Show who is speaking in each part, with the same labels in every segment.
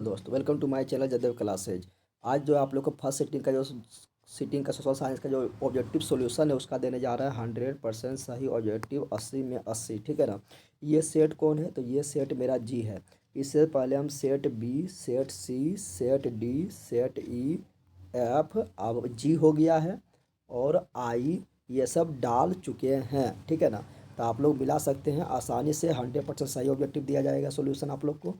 Speaker 1: दोस्त, welcome to my channel Jaidev classes. आज जो आप लोग को फर्स्ट सीटिंग का सोशल साइंस का जो ऑब्जेक्टिव सॉल्यूशन है उसका देने जा रहा है 100% सही ऑब्जेक्टिव 80 में 80। ठीक है ना। ये सेट कौन है? तो ये सेट मेरा जी है। इससे पहले हम set B, set C, set D, set E, F, अब जी हो गया है और आई, ये सब डाल चुके हैं। ठीक है ना। तो आप लोग मिला सकते हैं आसानी से। 100% सही ऑब्जेक्टिव दिया जाएगा सोल्यूशन आप लोग को।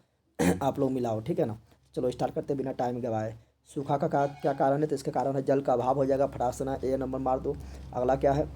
Speaker 1: आप लोग मिलाओ। ठीक है ना। चलो स्टार्ट करते बिना टाइम गवाए। सूखा का क्या कारण है? तो इसके कारण है जल का अभाव हो जाएगा। फटाक से ना ए नंबर मार दो। अगला क्या है?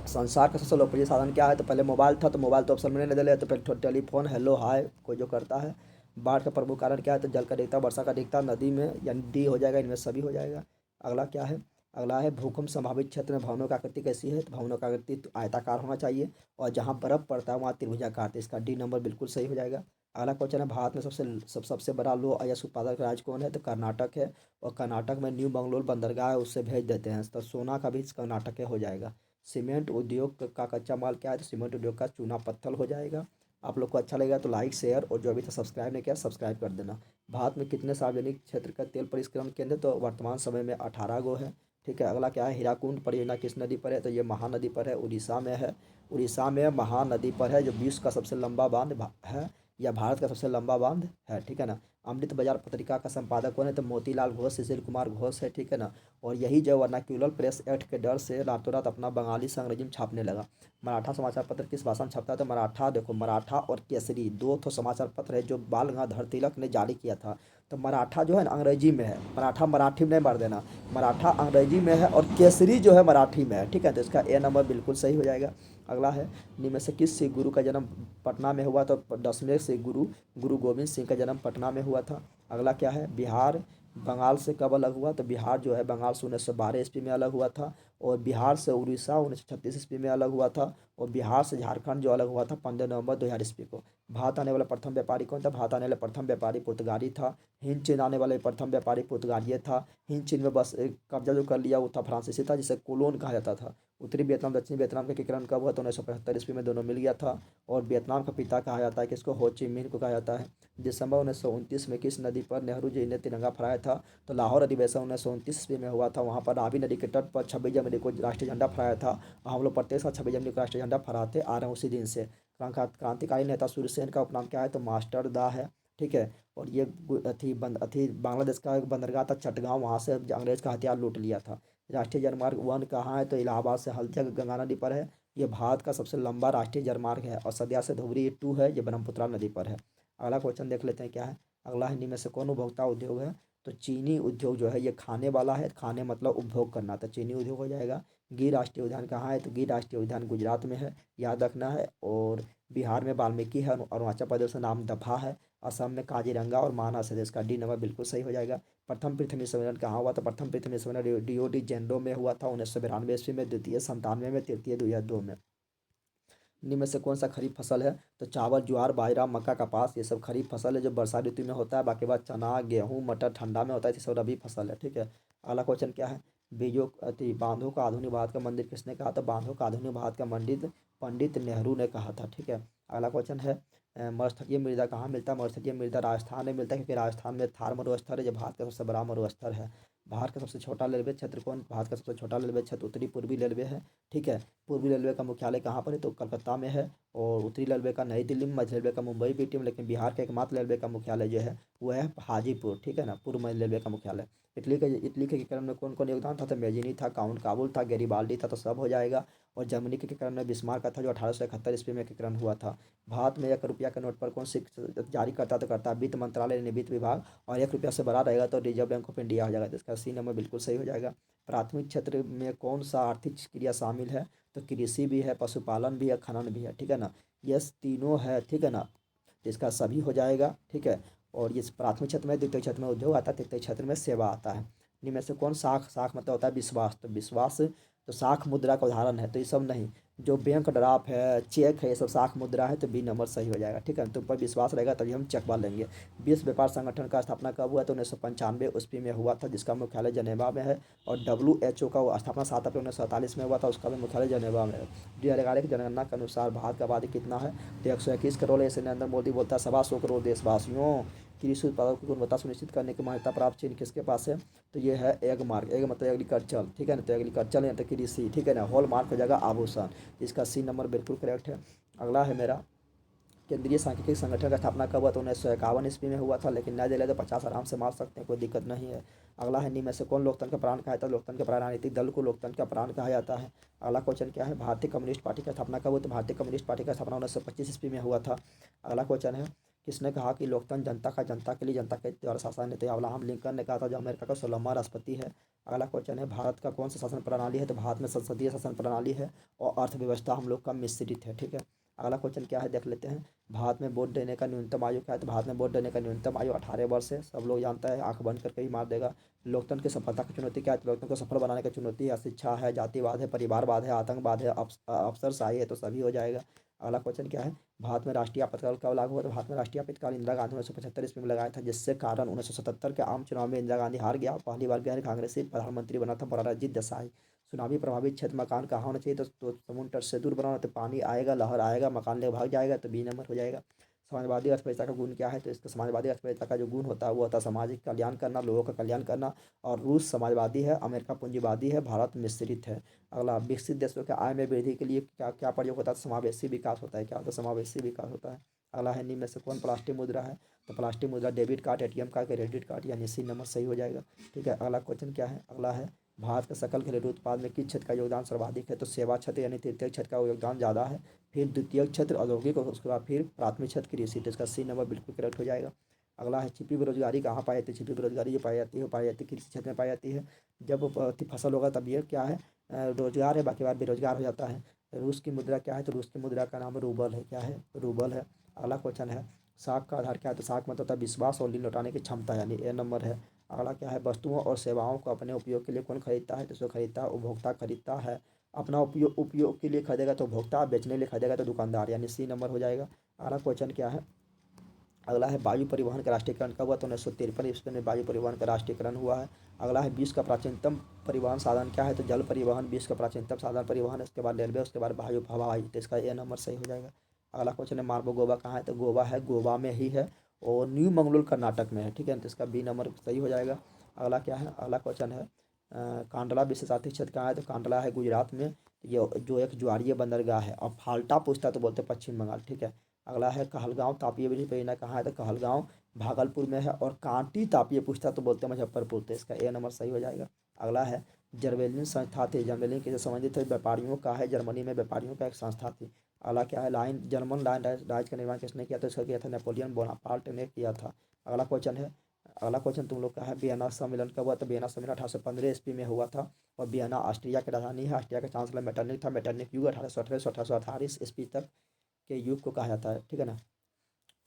Speaker 1: संसार का सबसे लोकप्रिय साधन क्या है? तो पहले मोबाइल था, तो मोबाइल तो ऑप्शन में नहीं डले, तो पहले टेलीफोन, हेलो हाय कोई जो करता है। बाढ़ का प्रमुख कारण क्या है? तो जल का अधिकता, वर्षा का अधिकता, नदी में, यानी डी हो जाएगा, इनमें सभी हो जाएगा। अगला क्या है? अगला है भूकंप संभावित क्षेत्र में भवनों की आकृति कैसी है? तो भवनों की आकृति तो आयताकार होना चाहिए और जहाँ बर्फ पड़ता है वहाँ त्रिभुजाकार। तो इसका डी नंबर बिल्कुल सही हो जाएगा। अगला क्वेश्चन है भारत में सबसे बड़ा लौह अयस्क उत्पादक राज्य कौन है? तो कर्नाटक है। और कर्नाटक में न्यू बंगलोर बंदरगाह है, उससे भेज देते हैं, तो सोना का भी कर्नाटक है हो जाएगा। सीमेंट उद्योग का कच्चा माल क्या है? तो सीमेंट उद्योग का चूना पत्थर हो जाएगा। आप लोग को अच्छा लगेगा तो लाइक शेयर, और जो अभी तक सब्सक्राइब नहीं किया सब्सक्राइब कर देना। भारत में कितने सार्वजनिक क्षेत्र का तेल परिष्करण केंद्र? तो वर्तमान समय में 18 गो है। ठीक है। अगला क्या है? हीराकुंड परियोजना किस नदी पर है? तो ये महानदी पर है, उड़ीसा में है। उड़ीसा में महानदी पर है, जो विश्व का सबसे लंबा बांध है, या भारत का सबसे लंबा बांध है। ठीक है ना। अमृत बाजार पत्रिका का संपादक कौन है? तो मोतीलाल घोष, सुशील कुमार घोष है। ठीक है ना। और यही जो वर्नाक्यूलर प्रेस एक्ट के डर से रातों रात अपना बंगाली संग्रजम छापने लगा। मराठा समाचार पत्र किस भाषा में छपता है? तो मराठा, देखो मराठा और केसरी दो तो समाचार पत्र है जो बाल गंगाधर तिलक ने जारी किया था। तो मराठा जो है ना अंग्रेजी में है, मराठा मराठी में नहीं मार देना। मराठा अंग्रेजी में है और केसरी जो है मराठी में है। ठीक है। तो इसका ए नंबर बिल्कुल सही हो जाएगा। अगला है निम्न में से किस सिख गुरु का जन्म पटना में हुआ? तो 10वें सिख गुरु गुरु गोविंद सिंह का जन्म पटना में हुआ था। अगला क्या है? बिहार बंगाल से कब अलग हुआ? तो बिहार जो है बंगाल से 1912 ईस्वी में अलग हुआ था। और बिहार से उड़ीसा 1936 ईस्वी में अलग हुआ था। और बिहार से झारखंड जो अलग हुआ था 15 नवंबर 2000 ईस्वी को। भारत आने वाला प्रथम व्यापारी कौन था? भारत आने वाला प्रथम व्यापारी पुर्तगाली था। हिंद चीन आने वाले प्रथम व्यापारी पुर्तगालिये था। हिंद चीन में बस एक कब्जा जो कर लिया वो था फ्रांसीसी था, जिसे कोलोन कहा जाता था। उत्तरी वियतनाम दक्षिणी वियतनाम का एकीकरण कब हुआ? तो 1975 ईस्वी में दोनों मिल गया था। और वियतनाम का पिता कहा जाता है किसको? हो ची मिन्ह को कहा जाता है। दिसंबर 1929 में किस नदी पर नेहरू जी ने तिरंगा फहराया था? तो लाहौर अधिवेशन 1929 ईस्वी में हुआ था। वहाँ पर रावी नदी के तट पर 26 जनवरी को राष्ट्रीय झंडा फहराया था। और हम लोग प्रत्येक साल 26 जनवरी को राष्ट्रीय झंडा फहराते आ रहे हैं उसी दिन से। क्रांतिकारी नेता सूर्यसेन का उपनाम क्या है? तो मास्टर दा है। ठीक है। और ये अथी बांग्लादेश का एक बंदरगाह था चटगांव, वहाँ से अंग्रेज का हथियार लूट लिया था। राष्ट्रीय जलमार्ग वन कहाँ है? तो इलाहाबाद से हल्दिया गंगा नदी पर है। ये भारत का सबसे लंबा राष्ट्रीय जलमार्ग है। और सदिया से धुबरी 2 है, ये ब्रह्मपुत्रा नदी पर है। अगला क्वेश्चन देख लेते हैं क्या है। अगला है निम्न में से कौन उपभोक्ता उद्योग है? तो चीनी उद्योग जो है ये खाने वाला है। खाने मतलब उपभोग करना, तो चीनी उद्योग हो जाएगा। गिर राष्ट्रीय उद्यान कहाँ है? तो गिर राष्ट्रीय उद्यान गुजरात में है, याद रखना है। और बिहार में वाल्मीकि है, अरुणाचल प्रदेश में नाम दफा है, असम में काजीरंगा और मानस है। इसका डी नंबर बिल्कुल सही हो जाएगा। प्रथम पृथ्वी सम्मेलन कहाँ हुआ? तो प्रथम पृथ्वी सम्मेलन रियो डी जेनेरो में हुआ था 1992 ईस्वी में, द्वितीय 97 में, तृतीय 2002 में। निम्न में से कौन सा खरीफ फसल है? तो चावल, ज्वार, बाजरा, मक्का, कपास, ये सब खरीफ फसल है जो वर्षा ऋतु में होता है। बाकी बात चना, गेहूँ, मटर ठंडा में होता है, ये सब रबी फसल है। ठीक है। अगला क्वेश्चन क्या है? बीजों अति बांधों का आधुनिक भारत का मंदिर किसने कहा? तो बांधों का आधुनिक भारत का मंदिर पंडित नेहरू ने कहा था। ठीक है। अगला क्वेश्चन है मरुस्थलीय मृदा कहाँ मिलता है? मरुस्थलीय मृदा राजस्थान में मिलता है, क्योंकि राजस्थान में थार मरुस्थल है जो भारत का सबसे बड़ा मरुस्थल है। भारत का सबसे छोटा रेलवे क्षेत्र कौन? भारत का सबसे छोटा रेलवे क्षेत्र उत्तरी पूर्वी रेलवे है। ठीक है। पूर्वी रेलवे का मुख्यालय कहाँ पर है? तो कलकत्ता में है। और उत्तरी रेलवे का नई दिल्ली में, मध्य रेलवे का मुंबई पीटी में, लेकिन बिहार का एकमात्र रेलवे का मुख्यालय जो है वो है हाजीपुर। ठीक है ना। पूर्व मध्य रेलवे का मुख्यालय। इटली के एकीकरण में कौन कौन योगदान था? तो मेजिनी था, काउंट काबुल था, गैरिबाल्डी था, तो सब हो जाएगा। और जर्मनी के एकीकरण में बिस्मार्क का था, जो 1871 ईस्वी में एकीकरण हुआ था। भारत में 1 रुपया के नोट पर कौन सिक्का जारी करता? तो करता वित्त मंत्रालय यानी वित्त विभाग। और 1 रुपया से बड़ा रहेगा तो रिजर्व बैंक ऑफ इंडिया हो जाएगा। तो इसका सी नंबर बिल्कुल सही हो जाएगा। प्राथमिक क्षेत्र में कौन सा आर्थिक क्रिया शामिल है? तो कृषि भी है, पशुपालन भी है, खनन भी है। ठीक है ना। ये तीनों है। ठीक है ना। तो इसका सभी हो जाएगा। ठीक है। और ये प्राथमिक क्षेत्र में, द्वितीय क्षेत्र में उद्योग आता है, तृतीय क्षेत्र में सेवा आता है। इनमें से कौन साख? साख मतलब होता है विश्वास। तो विश्वास तो साख मुद्रा का उदाहरण है, तो ये सब नहीं। जो बैंक ड्राफ्ट है, चेक है, ये सब साख मुद्रा है, तो बी नंबर सही हो जाएगा। ठीक है। तुम पर विश्वास रहेगा तभी हम चेक बाल लेंगे। विश्व व्यापार संगठन का स्थापना कब हुआ? तो 1995 ईस्वी में हुआ था, जिसका मुख्यालय जनेवा में है। और WHO का स्थापना 7 अप्रैल 1947 में हुआ था, उसका भी मुख्यालय जनेवा में है। 2011 की जनगणना के अनुसार भारत का आबादी कितना है? तो 121 करोड़ है। इसे नरेंद्र मोदी बोलता है 125 करोड़ देशवासियों कृषि उत्पादों की गुणवत्ता सुनिश्चित करने की मान्यता प्राप्त चिन्ह किसके पास है? तो ये है एग मार्क। एग मतलब एग्रीकल्चर, ठीक है ना, तो एग्रीकल्चर या तो कृषि, ठीक है ना। हॉल मार्क हो जाएगा आभूषण। इसका सी नंबर बिल्कुल करेक्ट है। अगला है मेरा, केंद्रीय सांख्यिकी संगठन का स्थापना कब हुआ? तो 1951 ईस्वी में हुआ था, लेकिन नया दिल्ली तो 50 आराम से मार सकते हैं, कोई दिक्कत नहीं है। अगला है, निम्न में से कौन लोकतंत्र का प्राण कहा जाता है? लोकतंत्र के प्राण राजनीतिक दल को लोकतंत्र का प्राण कहा जाता है। अगला क्वेश्चन क्या है, भारतीय कम्युनिस्ट पार्टी का स्थापना कब हुई? तो भारतीय कम्युनिस्ट पार्टी का स्थापना 1925 ईस्वी में हुआ था। अगला क्वेश्चन है, किसने कहा कि लोकतंत्र जनता का, जनता के लिए, जनता के द्वारा शासन है? तो अब्राहम लिंकन ने कहा था, जो अमेरिका का 16वां राष्ट्रपति है। अगला क्वेश्चन है, भारत का कौन सा शासन प्रणाली है? तो भारत में संसदीय शासन प्रणाली है और अर्थव्यवस्था हम लोग का मिश्रित है, ठीक है। अगला क्वेश्चन क्या है देख लेते हैं, भारत में वोट देने का न्यूनतम आयु क्या है? तो भारत में वोट देने का न्यूनतम आयु 18 वर्ष है, सब लोग जानता है, आंख बंद करके ही मार देगा। लोकतंत्र की सफलता की चुनौती क्या है? तो लोकतंत्र को सफल बनाने की चुनौती है शिक्षा है, जातिवाद है, परिवारवाद है, आतंकवाद है, अफसरशाही है, तो सभी हो जाएगा। अगला क्वेश्चन क्या है, भारत में राष्ट्रीय आपातकाल कब लागू हुआ? तो भारत में राष्ट्रीय आपातकाल इंदिरा गांधी 1975 ईस्वी में लगाया था, जिससे कारण 1977 के आम चुनाव में इंदिरा गांधी हार गया, पहली बार गैर कांग्रेसी प्रधानमंत्री बना था मोरारजी देसाई। सुनामी प्रभावित क्षेत्र मकान कहाँ होना चाहिए? तो समुद्र तट से दूर बनाना, तो पानी आएगा, लहर आएगा, मकान लेकर भाग जाएगा, तो बी नंबर हो जाएगा। समाजवादी अर्थव्यवस्था का गुण क्या है? तो इसका समाजवादी अर्थव्यवस्था का जो गुण होता है वो होता है सामाजिक कल्याण करना, लोगों का कल्याण करना। और रूस समाजवादी है, अमेरिका पूंजीवादी है, भारत मिश्रित है। अगला, विकसित देशों के आय में वृद्धि के लिए क्या क्या प्रयोग होता है? समावेशी विकास होता है। क्या होता है? समावेशी विकास होता है। अगला है, निम्न में से कौन प्लास्टिक मुद्रा है? तो प्लास्टिक मुद्रा debit card, ATM card, credit card, यानी सी नंबर सही हो जाएगा, ठीक है। अगला क्वेश्चन क्या है? अगला है, भारत के सकल घरेलू उत्पाद में किस क्षेत्र का योगदान सर्वाधिक है? तो सेवा क्षेत्र यानी तृतीय क्षेत्र का योगदान ज़्यादा है, फिर द्वितीय क्षेत्र औद्योगिक और उसके बाद फिर प्राथमिक क्षेत्र कृषि, तो इसका सी नंबर बिल्कुल करेक्ट हो जाएगा। अगला है, छिपी बेरोजगारी कहाँ पाई जाती है? छिपी बेरोजगारी जो पाई जाती है वो पाई जाती है कृषि क्षेत्र में पाई जाती है। जब फसल होगा तब ये क्या है, रोजगार है, बाकी बार बेरोजगार हो जाता है। रूस की मुद्रा क्या है? तो रूस की मुद्रा का नाम रूबल है। क्या है? रूबल है। अगला क्वेश्चन है, साख का आधार क्या है? तो साख मतलब होता है विश्वास और ऋण लौटाने की क्षमता, यानी ए नंबर है। अगला क्या है, वस्तुओं और सेवाओं को अपने उपयोग के लिए कौन खरीदता है? तो इसको खरीदता है उपभोक्ता खरीदता है। अपना उपयोग के लिए खरीदेगा तो उपभोक्ता, बेचने के लिए खरीदेगा तो दुकानदार, यानी सी नंबर हो जाएगा। अगला क्वेश्चन क्या है? अगला है, वायु परिवहन का राष्ट्रीयकरण कब हुआ? तो 1953 ईस्वी में वायु परिवहन का राष्ट्रीयकरण हुआ है। अगला है, विश्व का प्राचीनतम परिवहन साधन क्या है? तो जल परिवहन विश्व का प्राचीनतम साधन परिवहन है, उसके बाद रेलवे, उसके बाद वायु हवाई, तो इसका ए नंबर सही हो जाएगा। अगला क्वेश्चन है, मार्बो गोवा कहाँ है? तो गोवा है, गोवा में ही है और न्यू मंगलोर कर्नाटक में है, ठीक है, तो इसका बी नंबर सही हो जाएगा। अगला क्या है? अगला क्वेश्चन है, कांडला विशेष आर्थिक क्षेत्र कहाँ है? तो कांडला है गुजरात में, ये जो एक ज्वारीय बंदरगाह है। और फाल्टा पूछता तो बोलते पश्चिम बंगाल, ठीक है। अगला है, कहलगांव तापीय बिजली परियोजना कहाँ है? तो कहलगांव भागलपुर में है। और कांटी तापीय पूछता तो बोलते हैं मुजफ्फरपुर, तो इसका ए नंबर सही हो जाएगा। अगला है, जर्मेलिन संस्था थी, जर्मेलिन किसे संबंधित है? व्यापारियों का है, जर्मनी में व्यापारियों का एक संस्था थी। अगला क्या है, लाइन जर्मन लाइन राज्य का निर्माण किसने किया? तो इसका किया था नेपोलियन बोनापार्ट ने किया था। अगला क्वेश्चन है, अगला क्वेश्चन तुम लोग का है, वियना सम्मेलन कब हुआ? तो वियना सम्मेलन 1815 ईस्वी में हुआ था। और वियना ऑस्ट्रिया की राजधानी है। ऑस्ट्रिया का चांसलर मेटरनिक था। मेटरनिक युग 1818 से 1828 ईस्वी तक के युग को कहा जाता है, ठीक है ना।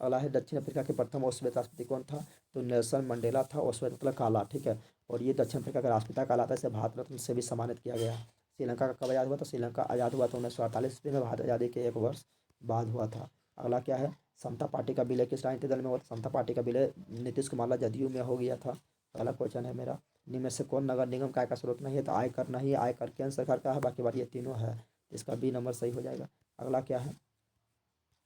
Speaker 1: अगला है, दक्षिण अफ्रीका के प्रथम और श्वेत राष्ट्रपति कौन था? तो नेल्सन मंडेला था। और श्वेत मतलब काला, ठीक है। और ये दक्षिण अफ्रीका का राष्ट्रपिता कहलाता है, इसे भारत रत्न से भी सम्मानित किया गया है। श्रीलंका का कब आज़ाद हुआ? तो श्रीलंका आज़ाद हुआ तो 1948 ईस्वी में, भारत आज़ादी के एक वर्ष बाद हुआ था। अगला क्या है, समता पार्टी का विलय किस राजनीतिक दल में हुआ? समता पार्टी का विलय नीतीश कुमार जदयू में हो गया था। अगला क्वेश्चन है मेरा, निम्न में से कौन नगर निगम का आय का स्रोत नहीं है? तो आयकर नहीं, आयकर केंद्र सरकार का है, बाकी बार ये तीनों है, इसका बी नंबर सही हो जाएगा। अगला क्या है,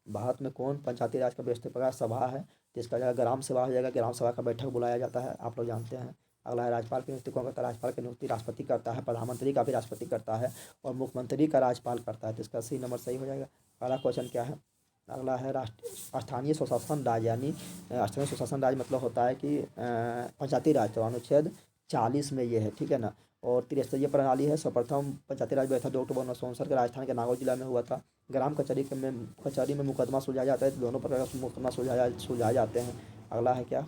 Speaker 1: भारत में कौन पंचायती राज का बृहस्पतिवार सभा है? तो इसका जगह ग्राम सभा हो जाएगा। ग्राम सभा का बैठक बुलाया जाता है, आप लोग जानते हैं। अगला है, राज्यपाल की नियुक्ति कौन करता है? राज्यपाल की नियुक्ति राष्ट्रपति करता है, प्रधानमंत्री का भी राष्ट्रपति करता है और मुख्यमंत्री का राज्यपाल करता है, तो इसका सी नंबर सही हो जाएगा। अगला क्वेश्चन क्या है? अगला है, राष्ट्र स्थानीय स्वशासन राज्य, यानी स्थानीय स्वशासन राज्य मतलब होता है कि पंचायती राज, तो अनुच्छेद 40 में ये है, ठीक है ना। और त्रिस्तरीय प्रणाली है। सर्वप्रथम पंचायती राज व्यवस्था 2 अक्टूबर 1959 के राजस्थान के नागौर जिला में हुआ था। ग्राम कचहरी में मुकदमा सुलझाया जाता है, तो दोनों प्रकार का मुकदमा सुलझाए जाते हैं। अगला है क्या?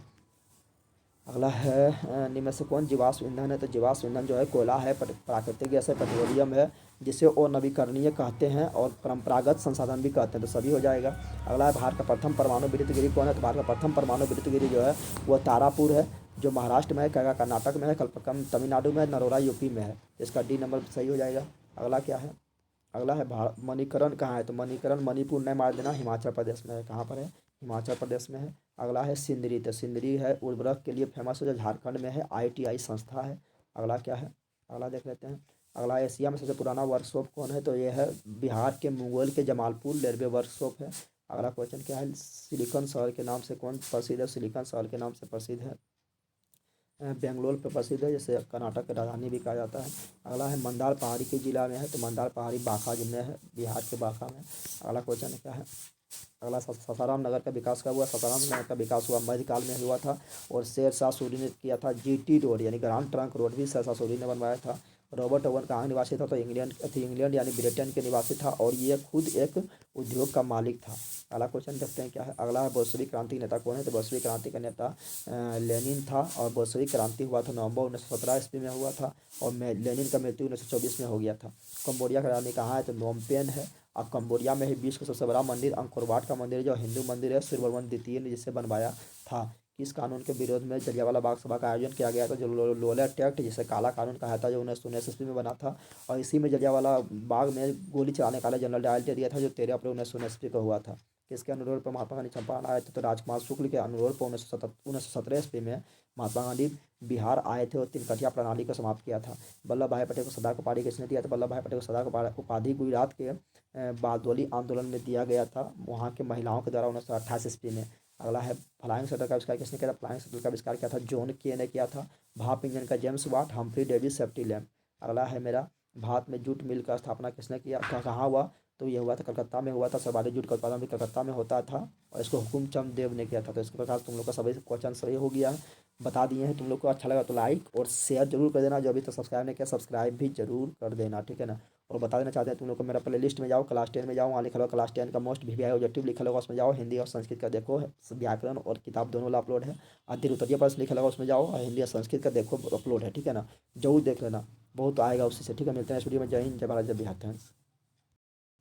Speaker 1: अगला है, निम्न में से कौन जीवाश्म ईंधन है? तो जीवाश्म ईंधन जो है कोयला है, प्राकृतिक गैस है, पेट्रोलियम है, जिसे और नवीकरणीय कहते हैं और परंपरागत संसाधन भी कहते हैं, तो सभी हो जाएगा। अगला है, भारत का प्रथम परमाणु विद्युत गिरी कौन है? तो भारत का प्रथम परमाणु विद्युत गिरी जो है वह तारापुर है, जो महाराष्ट्र में है, कैगा कर्नाटक में है, कलपक्कम तमिलनाडु में है, नरोरा यूपी में है, इसका डी नंबर सही हो जाएगा। अगला क्या है? अगला है, मणिकरण कहाँ है? तो मणिकरण मणिपुर नहीं मार देना, हिमाचल प्रदेश में है। कहाँ पर है? हिमाचल प्रदेश में है। अगला है, सिंदरी, तो सिंदरी है उर्वरक के लिए फेमस है, जो झारखंड में है, आईटीआई संस्था है। अगला क्या है? अगला देख लेते हैं। अगला, एशिया में सबसे पुराना वर्कशॉप कौन है? तो ये है बिहार के मुंगेर के जमालपुर रेलवे वर्कशॉप है। अगला क्वेश्चन क्या है, सिलिकॉन शहर के नाम से कौन प्रसिद्ध है? सिलिकॉन शहर के नाम से प्रसिद्ध है बेंगलोर पे प्रसिद्ध है, जैसे कर्नाटक की राजधानी भी कहा जाता है। अगला है मंदार पहाड़ी के जिला में है, तो मंदार पहाड़ी बांका जिले है, बिहार के बांका में। अगला क्वेश्चन क्या है, अगला सासाराम नगर का विकास कब हुआ? सासाराम नगर का विकास हुआ मध्यकाल में हुआ था, और शेरशाह सूरी ने किया था। जीटी रोड यानी ग्रांड ट्रंक रोड भी शेरशाह सूरी ने बनवाया था। रॉबर्ट ओवन कहाँ निवासी था? तो इंग्लैंड यानी ब्रिटेन के निवासी था, और ये खुद एक उद्योग का मालिक था। अगला क्वेश्चन देखते हैं क्या है, अगला है बोल्शेविक क्रांति नेता कौन है? तो बोल्शेविक क्रांति का नेता लेनिन था, और बोल्शेविक क्रांति हुआ था नवंबर 1917 ईस्वी में हुआ था, और लेनिन का मृत्यु 1924 में हो गया था। कंबोडिया का राजधानी कहाँ है? तो नोमपेन है। अब कंबोडिया में ही विश्व का सबसे बड़ा मंदिर अंकोर वाट का मंदिर है, जो हिंदू मंदिर है, सूर्यवर्मन द्वितीय ने जिसे बनवाया था। किस कानून के विरोध में जलियांवाला बाग सभा का आयोजन किया गया था? जो लोलेट एक्ट जिसे काला कानून कहा था, जो 1919 ईस्वी में बना था, और इसी में जलियांवाला बाग में गोली चलाने का जनरल डायल दे दिया था, जो 13 अप्रैल 1919 ईस्वी को हुआ था। किसके अनुरोध पर महात्मा गांधी चंपारण आए थे? तो राजकुमार शुक्ल के अनुरोध पर 1917 ईस्वी में महात्मा गांधी बिहार आए थे और तिनकटिया प्रणाली को समाप्त किया था। वल्लभ भाई पटेल को सरदार की उपाधि किसने दिया था? वल्लभ भाई पटेल को सरदार की उपाधि गुजरात के बारदोली आंदोलन में दिया गया था, वहाँ के महिलाओं के द्वारा 1928 ईस्वी में। अगला है फ्लाइंग शटल का आविष्कार किसने किया था? फ्लाइंग शटल का आविष्कार किया था जॉन के ने किया था। भाप इंजन का James Watt, Humphry Davis, safety lamp. अगला है मेरा, भारत में जूट मिल का स्थापना किसने किया? कहाँ हुआ? तो ये हुआ था कलकत्ता में हुआ था। सर्वाधिक जूट का उत्पादन भी कलकत्ता में होता था, और इसको हुकुम चंद देव ने किया था। तो इस प्रकार तुम लोग का सभी क्वेश्चन सही हो गया है, बता दिए हैं। तुम लोग को अच्छा लगा तो लाइक और शेयर जरूर कर देना, जो अभी तक सब्सक्राइब नहीं किया सब्सक्राइब भी जरूर कर देना, ठीक है ना। और बता देना चाहते हैं तुम लोग को, मेरा प्ले लिस्ट में जाओ, क्लास 10 में जाओ, वहाँ लिखा होगा क्लास 10 का मोस्ट वीवीआई ऑब्जेक्टिव लिखा होगा, उसमें जाओ, हिंदी और संस्कृत का देखो, व्याकरण और किताब दोनों वाला अपलोड है। आदि उत्तरीय प्रश्न लिखा होगा, उसमें जाओ, और हिंदी और संस्कृत का देखो अपलोड है, ठीक है ना। जरूर देख लेना, बहुत आएगा उसी से, ठीक है। मिलते हैं इस वीडियो में। जय हिंद, जय भारत, जय बिहार। थैंक्स।